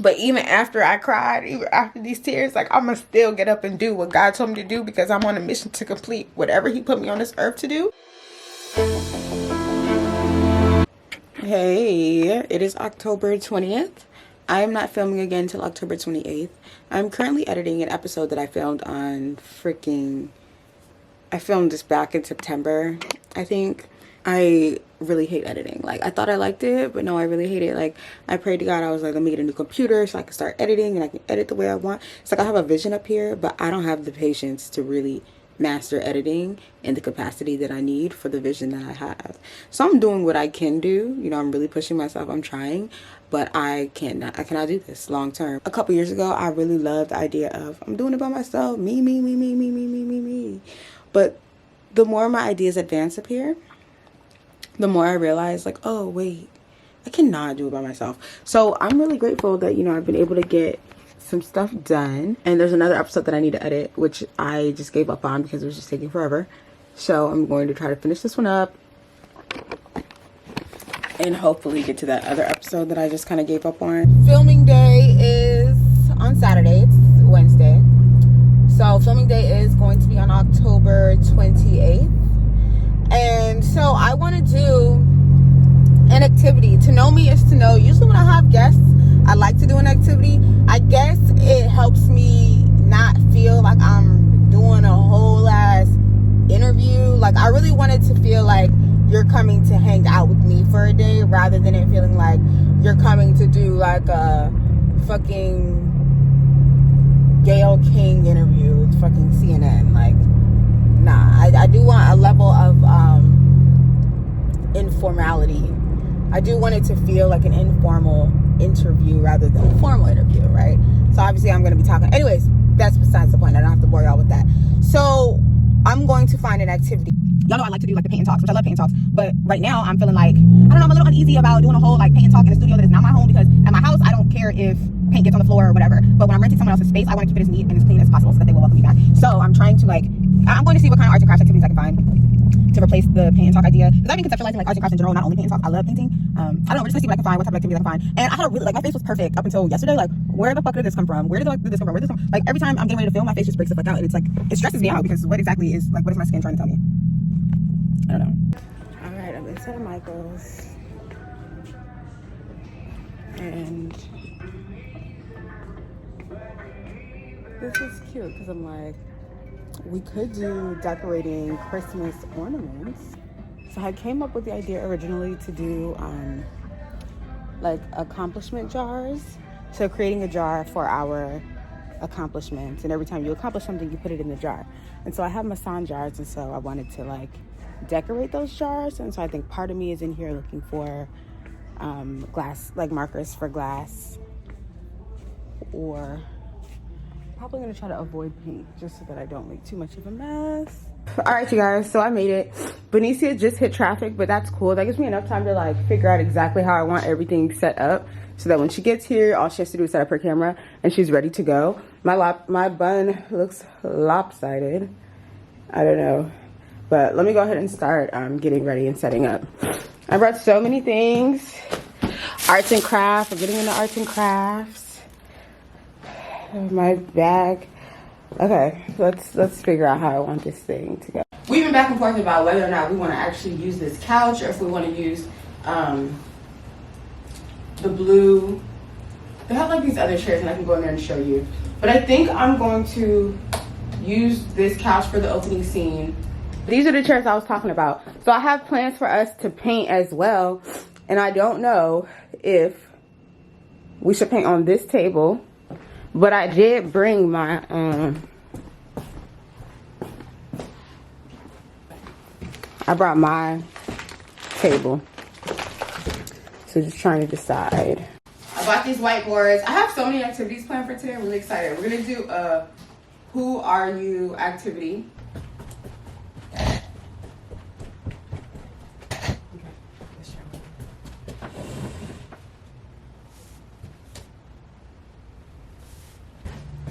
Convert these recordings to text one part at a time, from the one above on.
But even after I cried, even after these tears, like, I'm gonna still get up and do what God told me to do, because I'm on a mission to complete whatever he put me on this earth to do. Hey, it is October 20th. I am not filming again until October 28th. I'm currently editing an episode that I filmed on I filmed this back in September, I think. I really hate editing. Like, I thought I liked it, but no, I really hate it. Like, I prayed to God. I was like, let me get a new computer so I can start editing and I can edit the way I want. It's like I have a vision up here, but I don't have the patience to really master editing in the capacity that I need for the vision that I have. So I'm doing what I can do. You know, I'm really pushing myself. I'm trying, but I cannot do this long term. A couple years ago, I really loved the idea of I'm doing it by myself. Me. But the more my ideas advance up here, the more I realize, like, oh, wait, I cannot do it by myself. So I'm really grateful that, you know, I've been able to get some stuff done. And there's another episode that I need to edit, which I just gave up on because it was just taking forever. So I'm going to try to finish this one up and hopefully get to that other episode that I just kind of gave up on. Filming day is on Saturday. It's Wednesday. So filming day is going to be on October 28th. And so I want to do an activity. To know me is to know. Usually when I have guests, I like to do an activity. I guess it helps me not feel like I'm doing a whole ass interview. Like, I really wanted to feel like you're coming to hang out with me for a day, rather than it feeling like you're coming to do like a fucking Gayle King interview with fucking CNN. Like, nah, I do want a level of informality. I do want it to feel like an informal interview rather than a formal interview, right? So obviously I'm going to be talking. Anyways, that's besides the point. I don't have to bore y'all with that. So I'm going to find an activity. Y'all know I like to do like the paint and talks, which I love paint and talks. But right now I'm feeling like, I don't know, I'm a little uneasy about doing a whole like paint and talk in a studio that is not my home, because at my house I don't care if paint gets on the floor or whatever. But when I'm renting someone else's space, I want to keep it as neat and as clean as possible so that they will welcome me back. So I'm trying to I'm going to see what kind of arts and crafts activities I can find to replace the paint and talk idea. Because I've been conceptualizing like arts and crafts in general, not only paint and talk. I love painting. I don't know, we're just gonna see what I can find, what type of activities I can find. And I had a really, like, my face was perfect up until yesterday. Like, where the fuck did this come from? Where did this come from? Where did this come? Like, every time I'm getting ready to film, my face just breaks the fuck out. And it's like, it stresses me out, because what exactly is, like, what is my skin trying to tell me? I don't know. Alright, I'm inside of Michael's. And this is cute, because I'm like, we could do decorating Christmas ornaments. So I came up with the idea originally to do like accomplishment jars. So creating a jar for our accomplishments, and every time you accomplish something, you put it in the jar. And so I have mason jars, and so I wanted to like decorate those jars. And so I think part of me is in here looking for glass, like markers for glass, or probably gonna try to avoid paint just so that I don't make too much of a mess. All right, you guys, so I made it. Benicia just hit traffic, but that's cool. That gives me enough time to like figure out exactly how I want everything set up, so that when she gets here, all she has to do is set up her camera and she's ready to go. My bun looks lopsided. I don't know, but let me go ahead and start getting ready and setting up. I brought so many things. Arts and crafts. I'm getting into arts and crafts. My bag. Okay, let's figure out how I want this thing to go. We've been back and forth about whether or not we want to actually use this couch, or if we want to use the blue. They have like these other chairs, and I can go in there and show you. But I think I'm going to use this couch for the opening scene. These are the chairs I was talking about. So I have plans for us to paint as well, and I don't know if we should paint on this table. But I did bring my I brought my table. So just trying to decide. I bought these whiteboards. I have so many activities planned for today. I'm really excited. We're gonna do a Who Are You activity.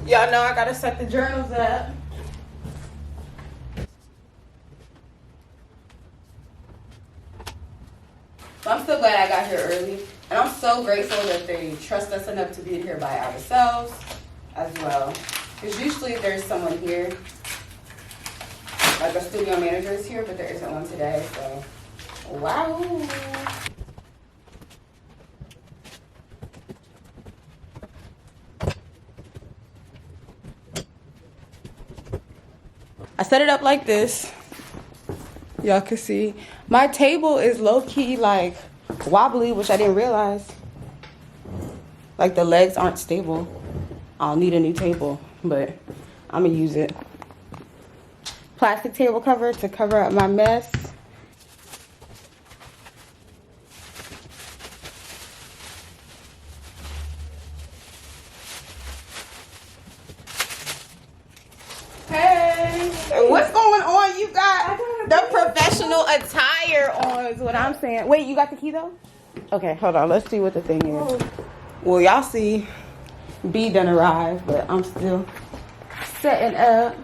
Y'all know I gotta set the journals up. So I'm so glad I got here early. And I'm so grateful that they trust us enough to be here by ourselves as well. Because usually there's someone here, like a studio manager is here, but there isn't one today, so wow. I set it up like this. Y'all can see. My table is low-key like wobbly, which I didn't realize. Like the legs aren't stable. I'll need a new table, but I'm gonna use it. Plastic table cover to cover up my mess. Hey, what's going on? You got the professional attire on is what I'm saying. Wait, you got the key though? Okay, hold on. Let's see what the thing is. Well, y'all see B done arrived, but I'm still setting up.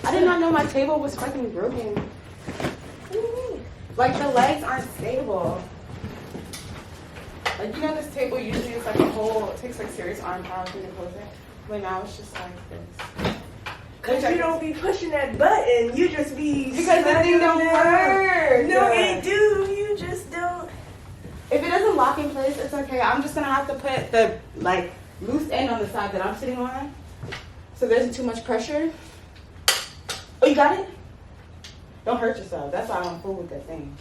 I did not know my table was fucking broken. Like the legs aren't stable. Like, you know, this table usually is like a whole, it takes like serious arm power to close it. But now it's just like this. Cause you don't be pushing that button, you just be because the thing don't work. No, it do. You just don't. If it doesn't lock in place, it's okay. I'm just gonna have to put the like loose end on the side that I'm sitting on, so there isn't too much pressure. Oh, you got it? Don't hurt yourself. That's why I don't fool with that thing.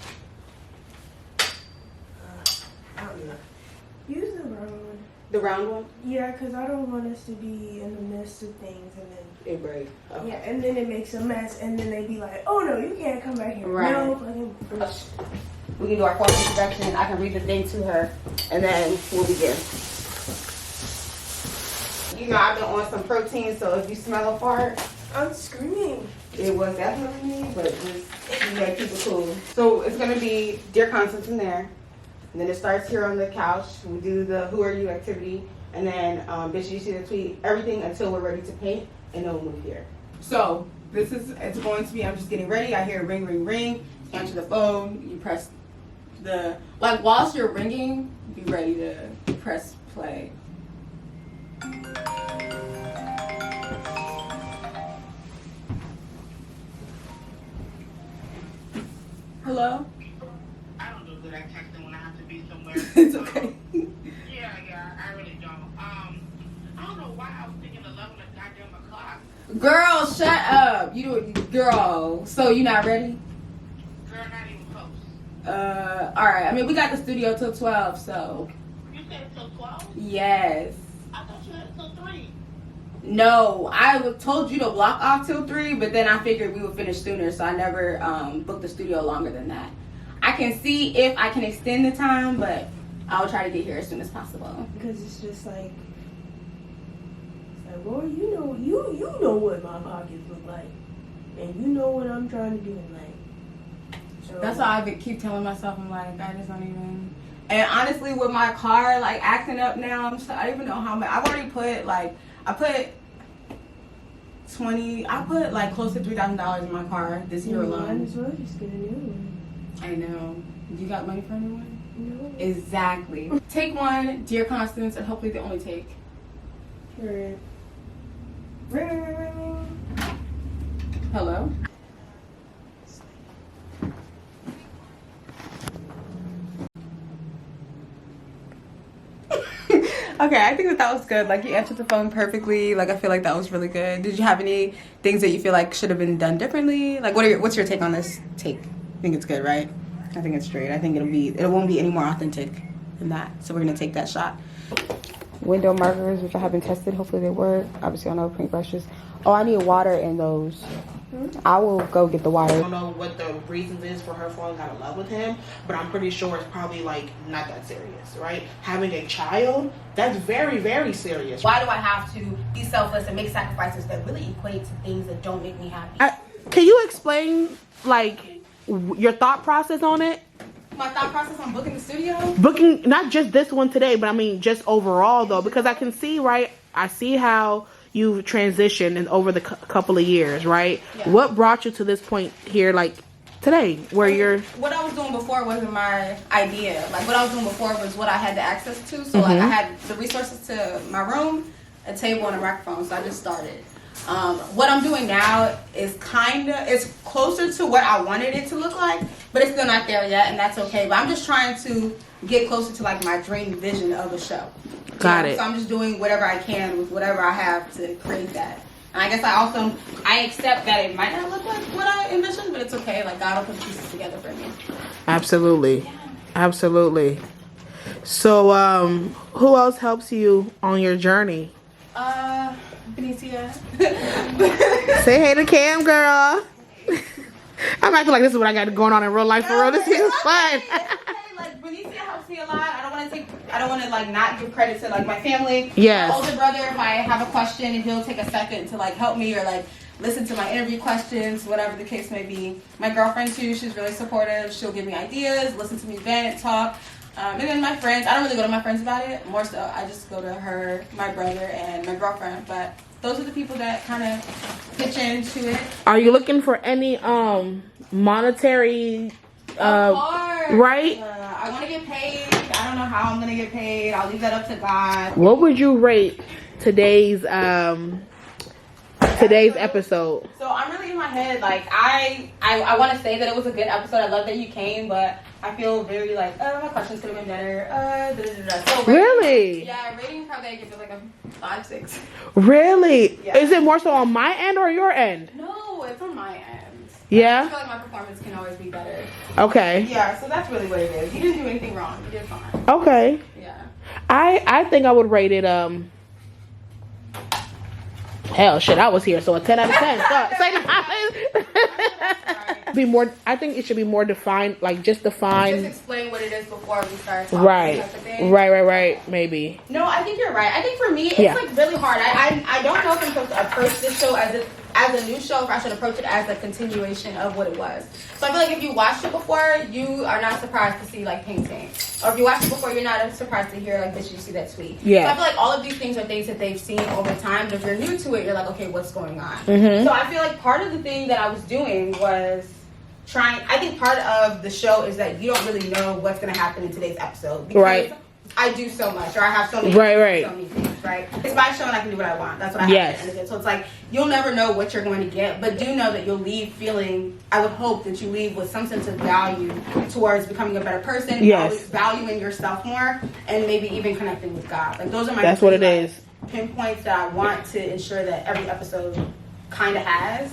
I don't know. Use the round one. The round one? Yeah, because I don't want us to be in the midst of things and then it break. Okay. Yeah, and then it makes a mess and then they be like, oh no, you can't come back here. Right. No, fucking. We can do our formal introduction. I can read the thing to her and then we'll begin. You know, I've been on some protein, so if you smell a fart, I'm screaming. It was definitely me, but just you make people cool. So it's gonna be Dear Constance in there. And then it starts here on the couch. We do the Who Are You activity. And then Bitch, You See the Tweet, everything until we're ready to paint. And then we'll move here. So this is, it's going to be, I'm just getting ready. I hear ring, ring, ring. Answer the phone. You press the, like whilst you're ringing, be ready to press play. Hello? I don't do good at texting when I have to be somewhere. It's okay. Yeah, I really don't. I don't know why I was thinking 11 goddamn o'clock. Girl, shut up. Girl. So you not ready? Girl, not even close. Alright. I mean, we got the studio till 12, so. You said it till 12? Yes. I thought you had it till 3. No, I told you to block off till 3, but then I figured we would finish sooner, so I never booked the studio longer than that. I can see if I can extend the time, but I'll try to get here as soon as possible. Because it's just like, boy, you know what my pockets look like, and you know what I'm trying to do in life. So that's why I keep telling myself, I'm like, I just don't even. And honestly, with my car like acting up now, I don't even know how much. I've already put like, I put like close to $3,000 in my car this year alone. Might as well just get a new one. I know. You got money for a new one? No. Exactly. Take one, Dear Constance, and hopefully the only take. Right. Ring. Hello? Okay, I think that was good. Like, you answered the phone perfectly. Like, I feel like that was really good. Did you have any things that you feel like should have been done differently? Like, what's your take on this take? I think it's good, right? I think it's straight. I think it won't be any more authentic than that. So we're gonna take that shot. Window markers, which I haven't tested. Hopefully they work. Obviously, I know paintbrushes. Oh, I need water in those. I will go get the water. I don't know what the reasons is for her falling out of love with him, but I'm pretty sure it's probably like not that serious, right? Having a child, that's very, very serious. Why do I have to be selfless and make sacrifices that really equate to things that don't make me happy? Can you explain like your thought process on it? my thought process on booking the studio? Booking, not just this one today, but I mean just overall though, because I can see, right? I see how you've transitioned in over the couple of years, right? Yeah. What brought you to this point here, like today, where you're... What I was doing before wasn't my idea. Like, what I was doing before was what I had the access to. So, like, I had the resources to my room, a table, and a microphone. So I just started. What I'm doing now is it's closer to what I wanted it to look like, but it's still not there yet, and that's okay. But I'm just trying to get closer to, like, my dream vision of a show. Got it. So I'm just doing whatever I can with whatever I have to create that. And I guess I accept that it might not look like what I envisioned, but it's okay. Like, God will put the pieces together for me. Absolutely. Yeah. Absolutely. So, who else helps you on your journey? Benicia. Say hey to Cam, girl. I'm acting like this is what I got going on in real life for real. This is fun. Like, Benicia helps me a lot. I don't want to like not give credit to like my family. Yes. My older brother, if I have a question, and he'll take a second to like help me or like listen to my interview questions, whatever the case may be. My girlfriend too, she's really supportive. She'll give me ideas, listen to me vent, talk. And then my friends, I don't really go to my friends about it. More so, I just go to her, my brother, and my girlfriend. But those are the people that kind of pitch into it. Are you looking for any monetary right? I want to get paid. I don't know how I'm gonna get paid. I'll leave that up to God. What would you rate today's episode? So I'm really in my head, like I want to say that it was a good episode. I love that you came, but I feel very like, my questions could have been better. So Really? Yeah, rating probably I give it like a 5-6. Really? Yeah. Is it more so on my end or your end? No, it's on my end. Yeah? I feel like my performance can always be better. Okay. Yeah, so that's really what it is. You didn't do anything wrong. You did fine. Okay. Yeah. I think I would rate it hell shit, I was here, so a 10 out of 10. Fuck. Be more, I think it should be more defined, like just define. Just explain what it is before we start talking. Right, maybe. No, I think you're right. I think for me, it's like really hard. I don't know if I'm supposed to approach this show as a new show, if I should approach it as a continuation of what it was. So I feel like if you watched it before, you are not surprised to see like painting. Or if you watched it before, you're not surprised to hear like, did you see that tweet? Yeah. So I feel like all of these things are things that they've seen over time. But if you're new to it, you're like, okay, what's going on? Mm-hmm. So I feel like part of the thing that I was doing was I think part of the show is that you don't really know what's going to happen in today's episode. Because I do so much, or I have so many so many things, right? It's my show and I can do what I want. That's what I have to do. So it's like, you'll never know what you're going to get, but do know that you'll leave feeling, I would hope that you leave with some sense of value towards becoming a better person, valuing yourself more, and maybe even connecting with God. Like, those are my That's what it is. Pinpoints that I want to ensure that every episode kind of has.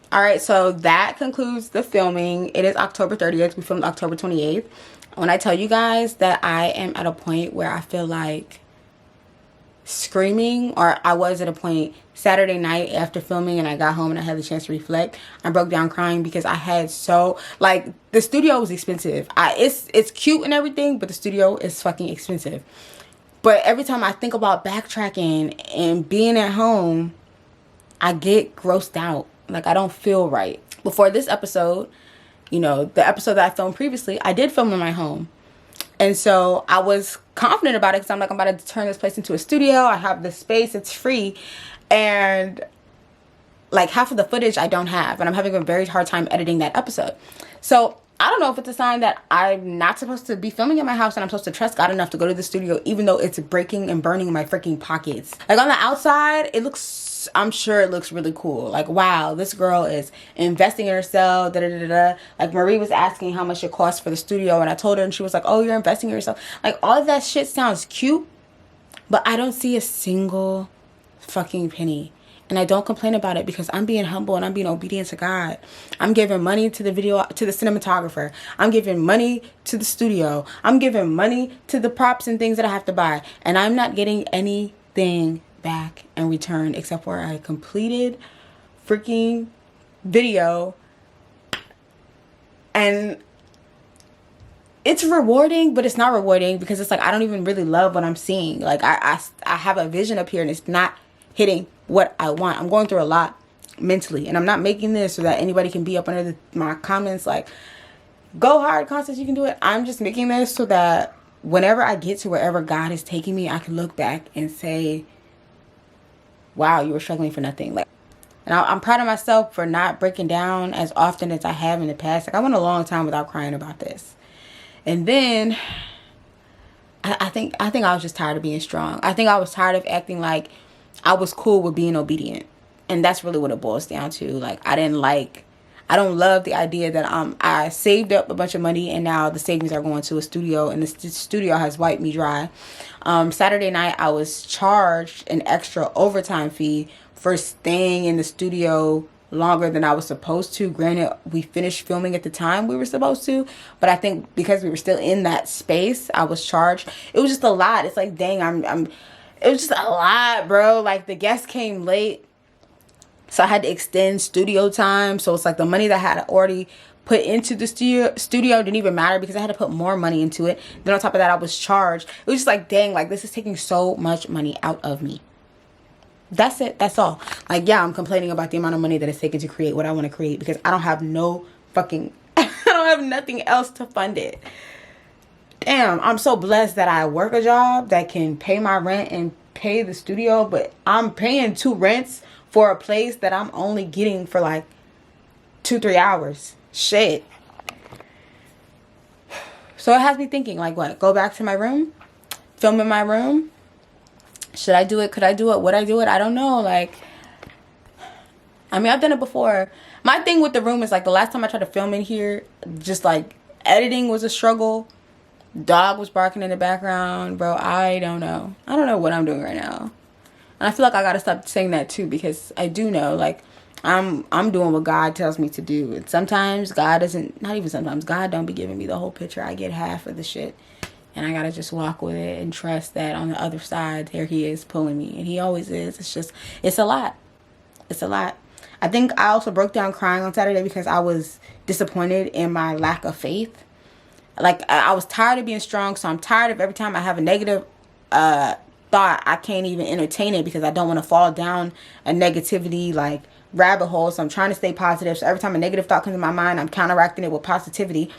All right, so that concludes the filming. It is October 30th. We filmed October 28th. When I tell you guys that I am at a point where I feel like screaming, or I was at a point Saturday night after filming and I got home and I had the chance to reflect, I broke down crying because I had the studio was expensive. It's cute and everything, but the studio is fucking expensive. But every time I think about backtracking and being at home, I get grossed out. Like, I don't feel right. Before this episode, you know, the episode that I filmed previously, I did film in my home. And so I was confident about it because I'm like, I'm about to turn this place into a studio. I have this space. It's free. And like half of the footage I don't have. And I'm having a very hard time editing that episode. So I don't know if it's a sign that I'm not supposed to be filming in my house and I'm supposed to trust God enough to go to the studio, even though it's breaking and burning my freaking pockets. Like, on the outside, I'm sure it looks really cool. Like, wow, this girl is investing in herself, Like, Marie was asking how much it costs for the studio, and I told her, and she was like, oh, you're investing in yourself. Like, all of that shit sounds cute, but I don't see a single fucking penny. And I don't complain about it because I'm being humble and I'm being obedient to God. I'm giving money to the cinematographer. I'm giving money to the studio. I'm giving money to the props and things that I have to buy. And I'm not getting anything back in return except for a completed freaking video. And it's rewarding, but it's not rewarding because it's like, I don't even really love what I'm seeing. Like, I have a vision up here and it's not hitting what I want. I'm going through a lot mentally, and I'm not making this so that anybody can be up under my comments like, go hard, Constance, you can do it. I'm just making this so that whenever I get to wherever God is taking me, I can look back and say, wow, you were struggling for nothing. Like, and I'm proud of myself for not breaking down as often as I have in the past. Like, I went a long time without crying about this. And then I think I was just tired of being strong. I think I was tired of acting like I was cool with being obedient. And that's really what it boils down to. Like, I don't love the idea that I saved up a bunch of money and now the savings are going to a studio and the studio has wiped me dry. Saturday night I was charged an extra overtime fee for staying in the studio longer than I was supposed to. Granted, we finished filming at the time we were supposed to, but I think because we were still in that space, I was charged. It was just a lot. It's like, dang, it was just a lot, bro. Like, the guests came late, so I had to extend studio time. So it's like the money that I had already put into the studio didn't even matter because I had to put more money into it. Then on top of that, I was charged. It was just like, dang, like, this is taking so much money out of me. That's it. That's all. Like, yeah, I'm complaining about the amount of money that it's taken to create what I want to create because I don't have no fucking, I don't have nothing else to fund it. Damn, I'm so blessed that I work a job that can pay my rent and pay the studio, but I'm paying 2 rents for a place that I'm only getting for like 2-3 hours. Shit. So it has me thinking, like, what? Go back to my room? Film in my room? Should I do it? Could I do it? Would I do it? I don't know. Like, I mean, I've done it before. My thing with the room is, like, the last time I tried to film in here, just, like, editing was a struggle. Dog was barking in the background. Bro, I don't know. I don't know what I'm doing right now. And I feel like I gotta stop saying that, too, because I do know, like, I'm doing what God tells me to do. And sometimes God doesn't, not even sometimes, God don't be giving me the whole picture. I get half of the shit. And I gotta just walk with it and trust that on the other side, there he is pulling me. And he always is. It's just, it's a lot. It's a lot. I think I also broke down crying on Saturday because I was disappointed in my lack of faith. Like, I was tired of being strong. So I'm tired of every time I have a negative thought, I can't even entertain it because I don't want to fall down a negativity, like, rabbit hole. So I'm trying to stay positive. So every time a negative thought comes in my mind, I'm counteracting it with positivity.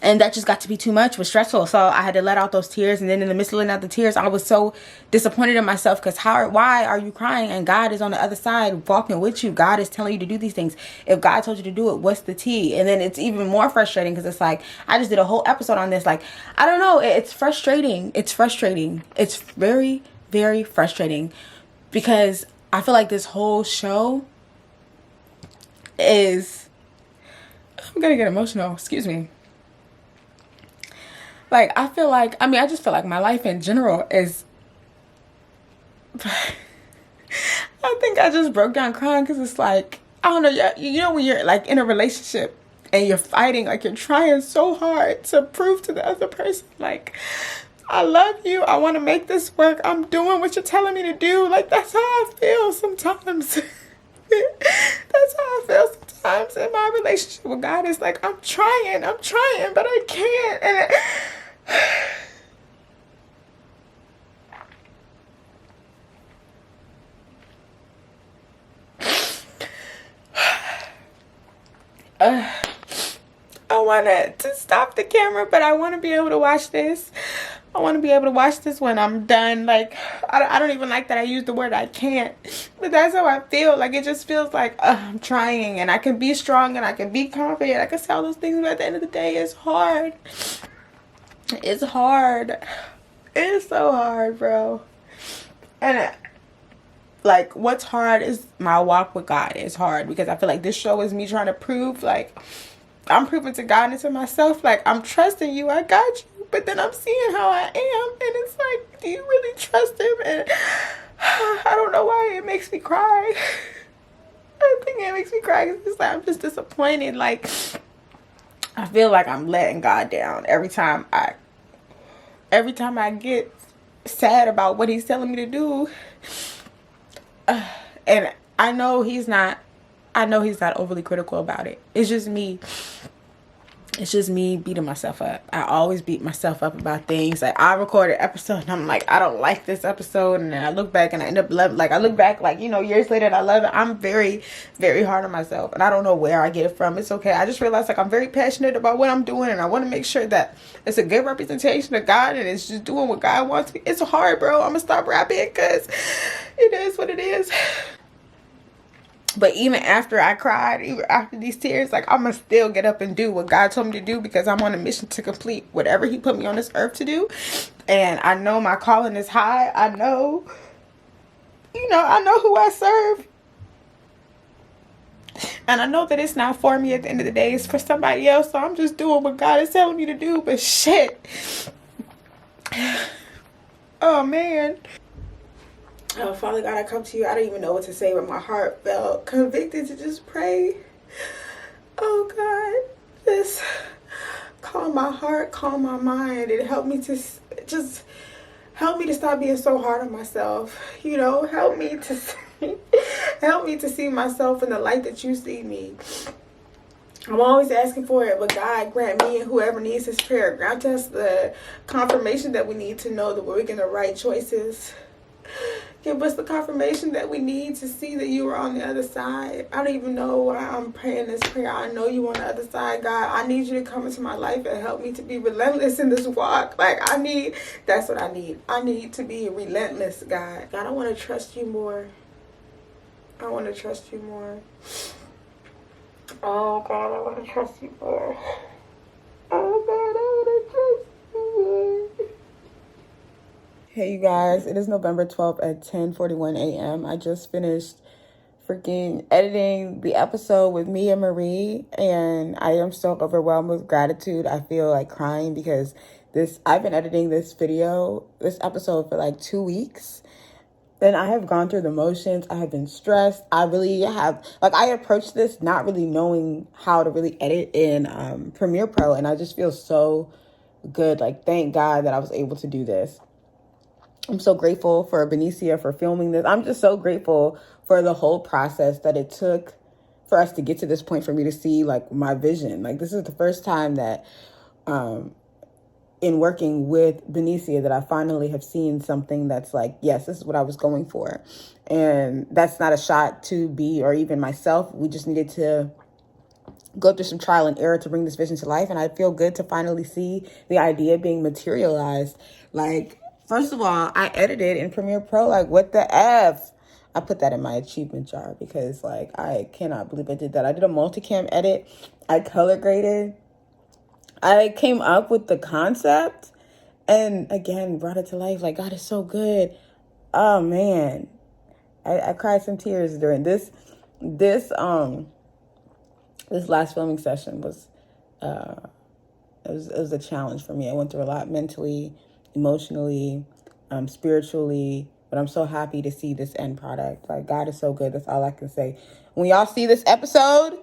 And that just got to be too much. It was stressful. So I had to let out those tears. And then in the midst of letting out the tears, I was so disappointed in myself because why are you crying? And God is on the other side walking with you. God is telling you to do these things. If God told you to do it, what's the tea? And then it's even more frustrating because it's like, I just did a whole episode on this. Like, I don't know. It's frustrating. It's frustrating. It's very, very frustrating because I feel like this whole show is, I'm going to get emotional. Excuse me. Like, I feel like, I mean, I just feel like my life in general is, I think I just broke down crying because it's like, I don't know, you know when you're like in a relationship and you're fighting, like you're trying so hard to prove to the other person, like, I love you, I want to make this work, I'm doing what you're telling me to do. Like, that's how I feel sometimes. That's how I feel sometimes in my relationship with God. It's like, I'm trying, but I can't. And I want to stop the camera, but I want to be able to watch this. I want to be able to watch this when I'm done. Like, I don't even like that I use the word I can't. But that's how I feel. Like, it just feels like I'm trying. And I can be strong and I can be confident. I can say all those things. But at the end of the day, it's hard. It's hard. It's so hard, bro. And, like, what's hard is my walk with God is hard. Because I feel like this show is me trying to prove, like, I'm proving to God and to myself, like, I'm trusting you. I got you. But then I'm seeing how I am, and it's like, do you really trust him? And I don't know why it makes me cry. I think it makes me cry because it's like I'm just disappointed. Like, I feel like I'm letting God down every time I get sad about what he's telling me to do. And I know he's not overly critical about it. It's just me. it's just me beating myself up. I always beat myself up about things. Like, I record an episode and I'm like, I don't like this episode, and then I look back and I end up loving, like, I look back, like, you know, years later and I love it. I'm very, very hard on myself, and I don't know where I get it from. It's okay. I just realized, like, I'm very passionate about what I'm doing, and I want to make sure that it's a good representation of God, and it's just doing what God wants me. It's hard, bro. I'm gonna stop rapping because it is what it is. But even after I cried, even after these tears, like, I'm going to still get up and do what God told me to do, because I'm on a mission to complete whatever he put me on this earth to do. And I know my calling is high. I know, you know, I know who I serve. And I know that it's not for me at the end of the day. It's for somebody else. So I'm just doing what God is telling me to do. But shit. Oh, man. Oh, Father God, I come to you. I don't even know what to say, but my heart felt convicted to just pray. Oh, God, just calm my heart, calm my mind, and help me to just help me to stop being so hard on myself. You know, help me to see myself in the light that you see me. I'm always asking for it, but God, grant me and whoever needs this prayer, grant us the confirmation that we need to know that we're making the right choices. Give us the confirmation that we need to see that you are on the other side. I don't even know why I'm praying this prayer. I know you on the other side, God. I need you to come into my life and help me to be relentless in this walk. Like, that's what I need. I need to be relentless, God. God, I want to trust you more. I want to trust you more. Oh, God, I want to trust you more. Oh, God, I want to trust you more. Hey, you guys, it is November 12th at 10:41 a.m. I just finished freaking editing the episode with me and Marie, and I am so overwhelmed with gratitude. I feel like crying because I've been editing this episode for like 2 weeks, and I have gone through the motions. I have been stressed. I really have, like, I approached this not really knowing how to really edit in Premiere Pro, and I just feel so good. Like, thank God that I was able to do this. I'm so grateful for Benicia for filming this. I'm just so grateful for the whole process that it took for us to get to this point, for me to see, like, my vision. Like, this is the first time that in working with Benicia that I finally have seen something that's like, yes, this is what I was going for. And that's not a shot to B or even myself. We just needed to go through some trial and error to bring this vision to life. And I feel good to finally see the idea being materialized. Like, first of all, I edited in Premiere Pro. Like, what the F? I put that in my achievement jar because, like, I cannot believe I did that. I did a multicam edit. I color graded. I came up with the concept and, again, brought it to life. Like, God is so good. Oh, man. I cried some tears during this last filming session. Was it was a challenge for me. I went through a lot mentally, emotionally, spiritually, but I'm so happy to see this end product. Like, God is so good. That's all I can say. When y'all see this episode,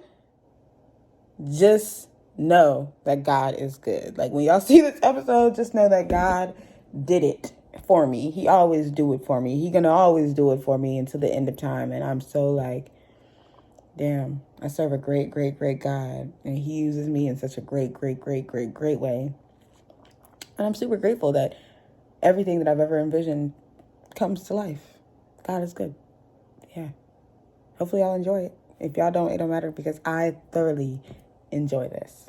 just know that God is good. Like, when y'all see this episode, just know that God did it for me. He always do it for me. He gonna always do it for me until the end of time. And I'm so like, damn, I serve a great, great, great God. And he uses me in such a great, great, great, great, great way. And I'm super grateful that everything that I've ever envisioned comes to life. God is good. Yeah. Hopefully y'all enjoy it. If y'all don't, it don't matter, because I thoroughly enjoy this.